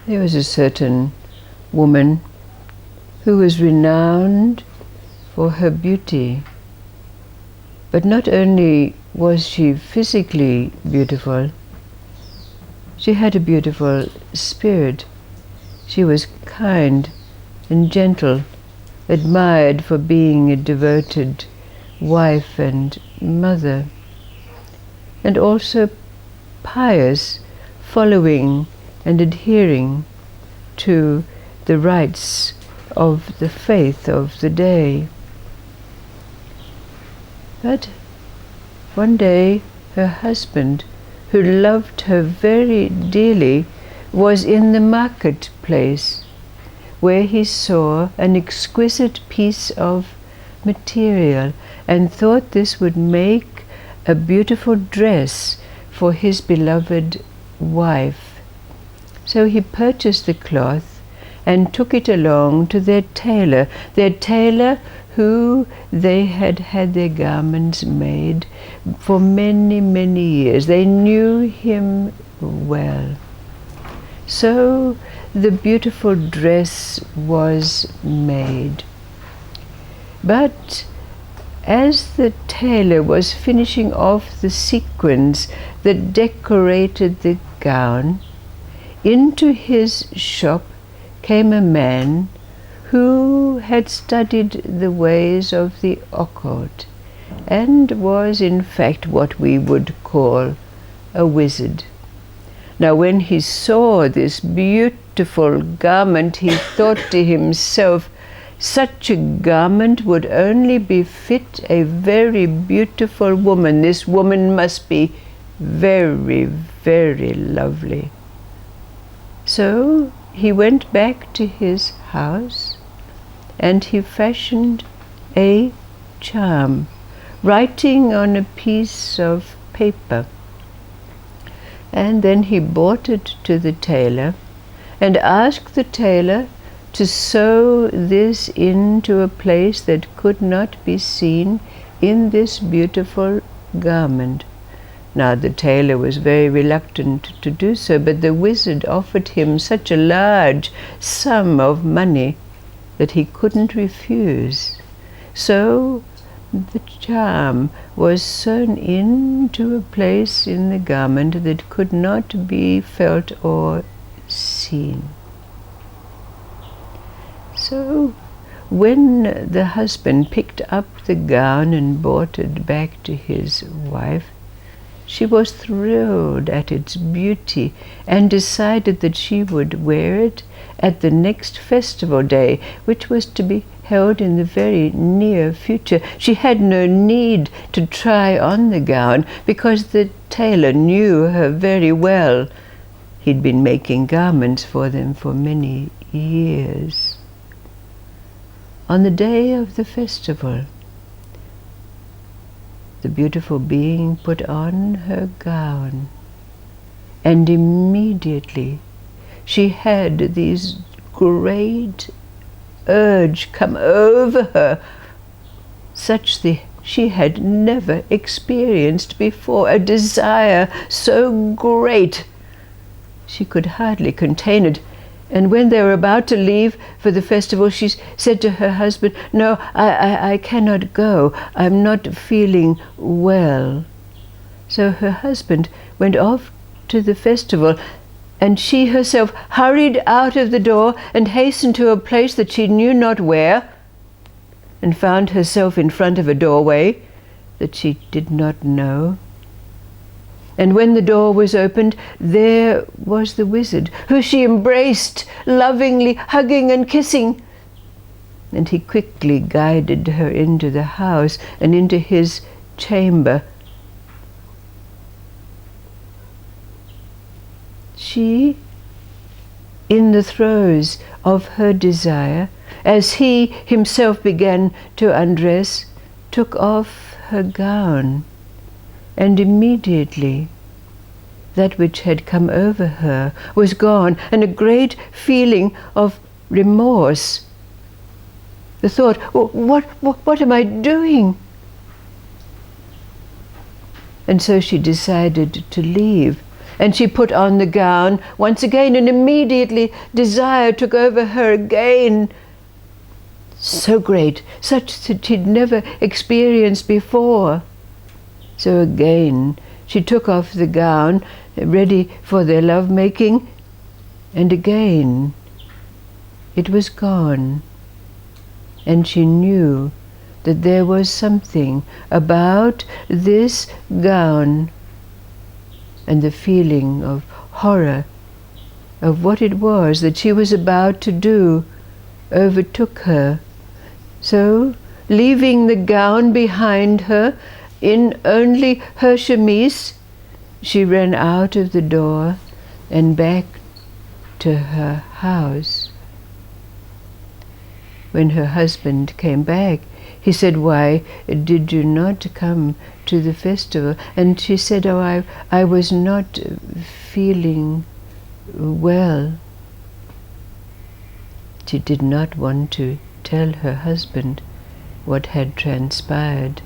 There was a certain woman who was renowned for her beauty. But not only was she physically beautiful, she had a beautiful spirit. She was kind and gentle, admired for being a devoted wife and mother, and also pious, following and adhering to the rites of the faith of the day. But one day her husband, who loved her very dearly, was in the marketplace, where he saw an exquisite piece of material and thought this would make a beautiful dress for his beloved wife. So he purchased the cloth and took it along to their tailor who they had had their garments made for many, many years. They knew him well. So the beautiful dress was made. But as the tailor was finishing off the sequins that decorated the gown, into his shop came a man who had studied the ways of the occult and was in fact what we would call a wizard. Now when he saw this beautiful garment, he thought to himself, such a garment would only befit a very beautiful woman. This woman must be very, very lovely. So he went back to his house and he fashioned a charm, writing on a piece of paper. And then he brought it to the tailor and asked the tailor to sew this into a place that could not be seen in this beautiful garment. Now the tailor was very reluctant to do so, but the wizard offered him such a large sum of money that he couldn't refuse. So the charm was sewn into a place in the garment that could not be felt or seen. So when the husband picked up the gown and brought it back to his wife, she was thrilled at its beauty and decided that she would wear it at the next festival day, which was to be held in the very near future. She had no need to try on the gown because the tailor knew her very well. He'd been making garments for them for many years. On the day of the festival, the beautiful being put on her gown, and immediately she had this great urge come over her, such that she had never experienced before, a desire so great she could hardly contain it. And when they were about to leave for the festival, she said to her husband, "No, I cannot go. I'm not feeling well." So her husband went off to the festival, and she herself hurried out of the door and hastened to a place that she knew not where, and found herself in front of a doorway that she did not know. And when the door was opened, there was the wizard, who she embraced, lovingly hugging and kissing. And he quickly guided her into the house and into his chamber. She, in the throes of her desire, as he himself began to undress, took off her gown. And immediately that which had come over her was gone, and a great feeling of remorse. The thought, what am I doing? And so she decided to leave. And she put on the gown once again, and immediately desire took over her again, so great, such that she'd never experienced before. So again she took off the gown, ready for their love-making, and again it was gone. And she knew that there was something about this gown, and the feeling of horror of what it was that she was about to do overtook her. So, leaving the gown behind her in only her chemise, she ran out of the door and back to her house. When her husband came back, he said, "Why did you not come to the festival?" And she said, "Oh, I was not feeling well." She did not want to tell her husband what had transpired.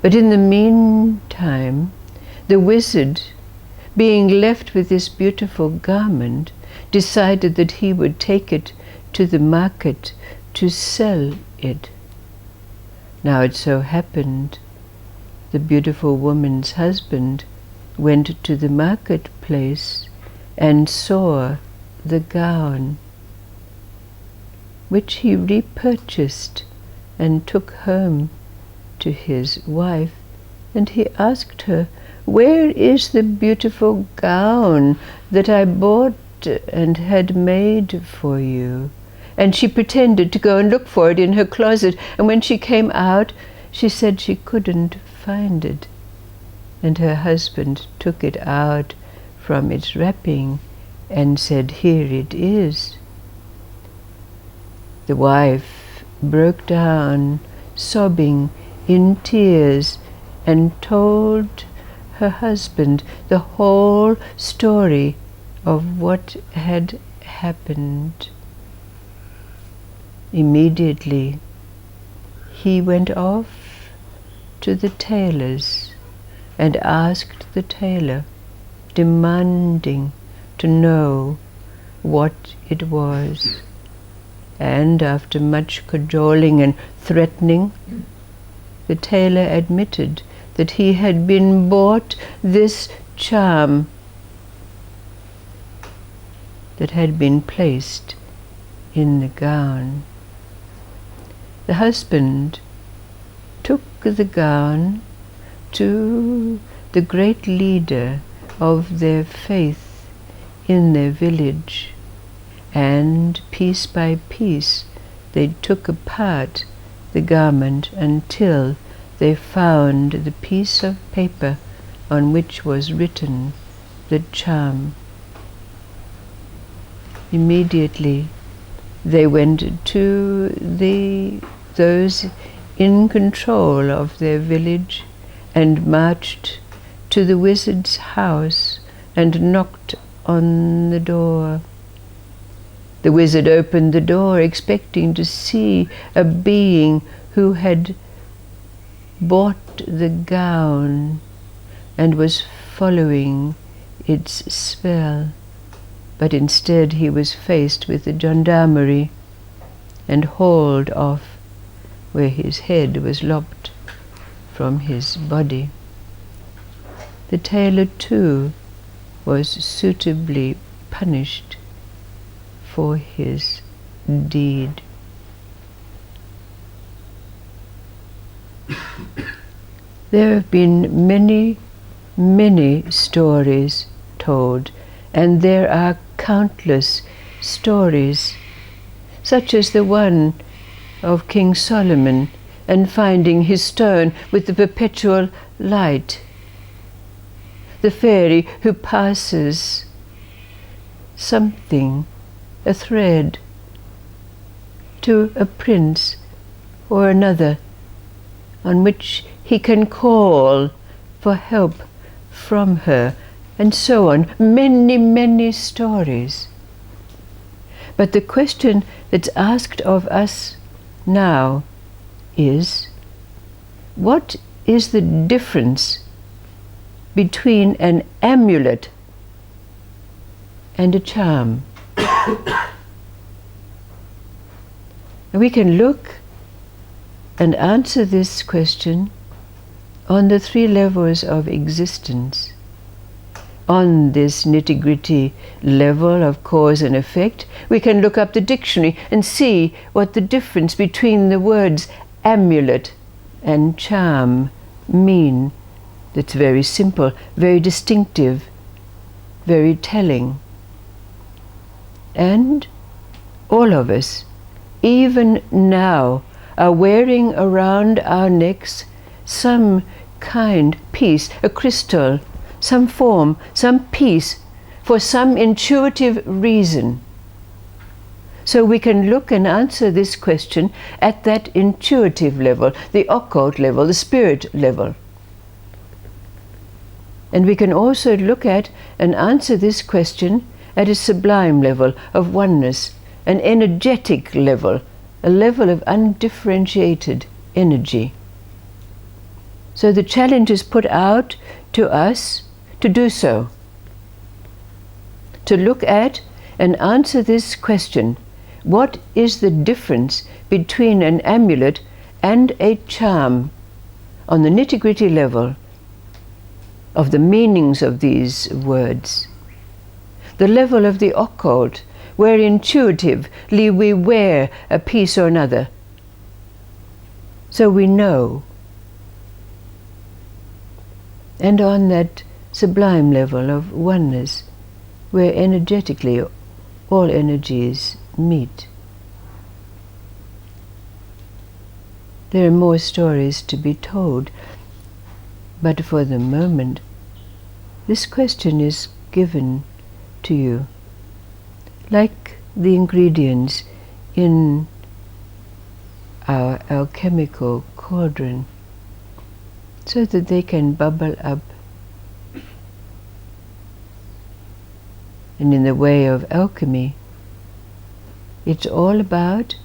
But in the meantime, the wizard, being left with this beautiful garment, decided that he would take it to the market to sell it. Now it so happened the beautiful woman's husband went to the marketplace and saw the gown, which he repurchased and took home to his wife. And he asked her, "Where is the beautiful gown that I bought and had made for you?" And she pretended to go and look for it in her closet, and when she came out, she said she couldn't find it. And her husband took it out from its wrapping and said, "Here it is." The wife broke down, sobbing in tears, and told her husband the whole story of what had happened. Immediately he went off to the tailor's and asked the tailor, demanding to know what it was. And after much cajoling and threatening, the tailor admitted that he had been bought this charm that had been placed in the gown. The husband took the gown to the great leader of their faith in their village, and piece by piece they took apart the garment until they found the piece of paper on which was written the charm. Immediately they went to those in control of their village and marched to the wizard's house and knocked on the door. The wizard opened the door, expecting to see a being who had bought the gown and was following its spell. But instead he was faced with the gendarmerie and hauled off, where his head was lopped from his body. The tailor too was suitably punished for his deed. There have been many, many stories told, and there are countless stories, such as the one of King Solomon and finding his stone with the perpetual light, the fairy who passes something, a thread, to a prince or another, on which he can call for help from her, and so on. Many, many stories. But the question that's asked of us now is, what is the difference between an amulet and a charm. And we can look and answer this question on the 3 levels of existence. On this nitty-gritty level of cause and effect, we can look up the dictionary and see what the difference between the words amulet and charm mean. It's very simple, very distinctive, very telling. And all of us, even now, are wearing around our necks some kind piece, a crystal, some form, some piece, for some intuitive reason. So we can look and answer this question at that intuitive level, the occult level, the spirit level. And we can also look at and answer this question at a sublime level of oneness, an energetic level, a level of undifferentiated energy. So the challenge is put out to us to do so, to look at and answer this question: what is the difference between an amulet and a charm on the nitty-gritty level of the meanings of these words? The level of the occult, where intuitively we wear a piece or another, so we know. And on that sublime level of oneness, where energetically all energies meet. There are more stories to be told, but for the moment, this question is given to you, like the ingredients in our alchemical cauldron, so that they can bubble up. And in the way of alchemy, it's all about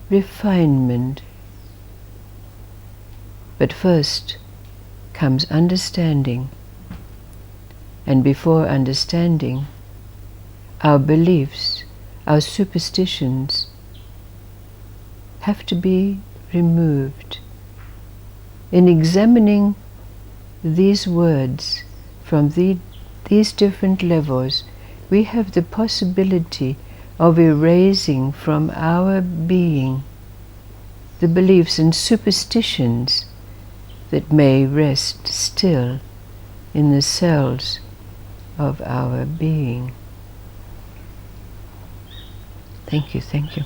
refinement. But first comes understanding, and before understanding, our beliefs, our superstitions have to be removed. In examining these words from these different levels, we have the possibility of erasing from our being the beliefs and superstitions that may rest still in the cells of our being. Thank you, thank you.